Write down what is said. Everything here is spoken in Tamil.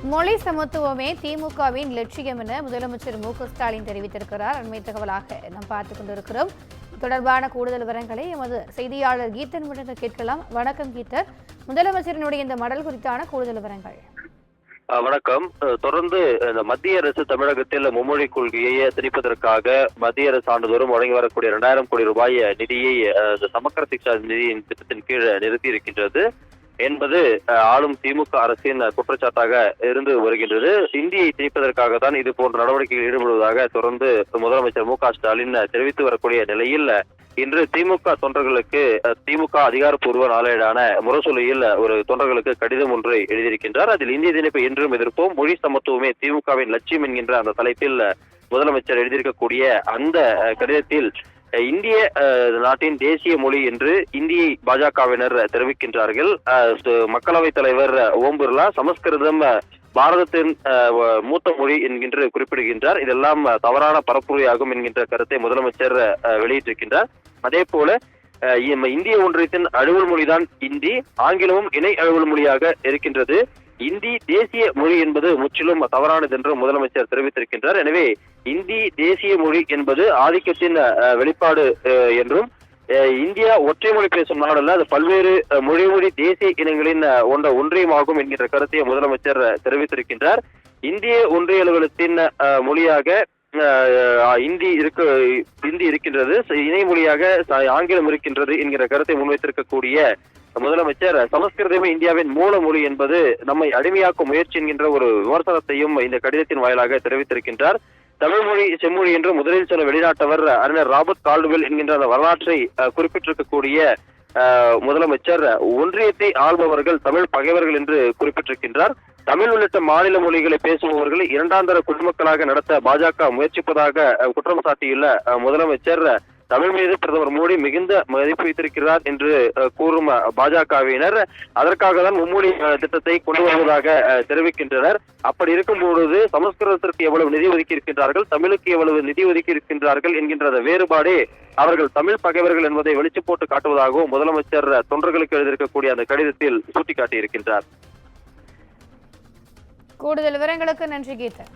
மொழி சமத்துவமே திமுகவின் லட்சியம் என முதலமைச்சர் மு.க.ஸ்டாலின் தெரிவித்திருக்கிறார். அண்மை தகவலாக நாம் பார்த்துக் கொண்டிருக்கிறோம். தொடர்பான கூடுதல் விவரங்களை எமது செய்தியாளர் கீதன் வழங்க கேட்கலாம். வணக்கம் கீதன், முதலமைச்சரினுடைய இந்த மடல் குறித்தான கூடுதல் விவரங்கள். வணக்கம். தொடர்ந்து இந்த மத்திய அரசு தமிழகத்தில் மும்மொழி கொள்கையை திணிப்பதற்காக மத்திய அரசு ஆண்டுதோறும் வழங்கி வரக்கூடிய 2000 கோடி ரூபாய் நிதியை சமக்கர சிக்ஷா நிதியின் திட்டத்தின் கீழ் நிறுத்தி இருக்கின்றது என்பது ஆளும் திமுக அரசின் குற்றச்சாட்டாக இருந்து வருகின்றது. இந்தியை திணிப்பதற்காக தான் இது போன்ற நடவடிக்கைகள் ஈடுபடுவதாக தொடர்ந்து முதலமைச்சர் மு.க.ஸ்டாலின் தெரிவித்து வரக்கூடிய நிலையில் இன்று திமுக தொண்டர்களுக்கு திமுக அதிகாரப்பூர்வ நாளேடான முரசொலியில் ஒரு தொண்டர்களுக்கு கடிதம் ஒன்றை எழுதியிருக்கின்றார். அதில் இந்திய திணிப்பை என்றும் எதிர்ப்போம், மொழி சமத்துவமே திமுகவின் லட்சியம் என்கின்ற அந்த தலைப்பில் முதலமைச்சர் எழுதியிருக்கக்கூடிய அந்த கடிதத்தில் இந்திய நாட்டின் தேசிய மொழி என்று இந்தியை பாஜகவினர் தெரிவிக்கின்றார்கள். மக்களவைத் தலைவர் ஓம் பிர்லா சமஸ்கிருதம் பாரதத்தின் மூத்த மொழி என்கின்ற குறிப்பிடுகின்றார். இதெல்லாம் தவறான பரப்புரையாகும் என்கின்ற கருத்தை முதலமைச்சர் வெளியிட்டிருக்கின்றார். அதே போல இந்திய ஒன்றியத்தின் அலுவல் மொழிதான் இந்தி, ஆங்கிலமும் இணை அலுவல் மொழியாக இருக்கின்றது. இந்தி தேசிய மொழி என்பது முற்றிலும் தவறானது என்று முதலமைச்சர் தெரிவித்திருக்கின்றார். எனவே இந்தி தேசிய மொழி என்பது ஆதிக்கத்தின் வெளிப்பாடு என்றும் இந்தியா ஒற்றை மொழி பேசும் நாடல்ல, அது பல்வேறு மொழி தேசிய இனங்களின் ஒன்றியமாகும் என்கின்ற கருத்தை முதலமைச்சர் தெரிவித்திருக்கின்றார். இந்திய ஒன்றிய அலுவலகத்தின் மொழியாக இந்தி இருக்கின்றது, இணை மொழியாக ஆங்கிலம் இருக்கின்றது என்கிற கருத்தை முன்வைத்திருக்கக்கூடிய முதலமைச்சர் சமஸ்கிருதமே இந்தியாவின் மூல மொழி என்பது நம்மை அடிமையாக்கும் முயற்சி என்கின்ற ஒரு விமர்சனத்தையும் இந்த கடிதத்தின் வாயிலாக தெரிவித்திருக்கின்றார். தமிழ் மொழி செம்மொழி என்று முதலில் சொன்ன வெளிநாட்டவர் அறிஞர் ராபர்ட் கால்டுவெல் என்கின்ற அந்த வரலாற்றை குறிப்பிட்டிருக்கக்கூடிய முதலமைச்சர் ஒன்றியத்தை ஆள்பவர்கள் தமிழ் பகைவர்கள் என்று குறிப்பிட்டிருக்கின்றார். தமிழ் உள்ளிட்ட மாநில மொழிகளை பேசுபவர்களை இரண்டாந்தர குடிமக்களாக நடத்த பாஜக முயற்சிப்பதாக குற்றம் சாட்டியுள்ள முதலமைச்சர் தமிழ் மீது பிரதமர் மோடி மிகுந்த மதிப்பு வைத்திருக்கிறார் என்று கூறும் பாஜகவினர் அதற்காக தான் மும்மொழி திட்டத்தை கொண்டு வருவதாக தெரிவிக்கின்றனர். அப்படி இருக்கும் பொழுது சமஸ்கிருதத்திற்கு எவ்வளவு நிதி ஒதுக்கி இருக்கின்றார்கள், தமிழுக்கு எவ்வளவு நிதி ஒதுக்கி இருக்கின்றார்கள் என்கின்ற வேறுபாடே அவர்கள் தமிழ் பகைவர்கள் என்பதை வெளிச்சு போட்டு காட்டுவதாகவும் முதலமைச்சர் தொண்டர்களுக்கு எழுதியிருக்கக்கூடிய அந்த கடிதத்தில் சுட்டிக்காட்டியிருக்கின்றார். கூடுதல் விவரங்களுக்கு நன்றி கீதன்.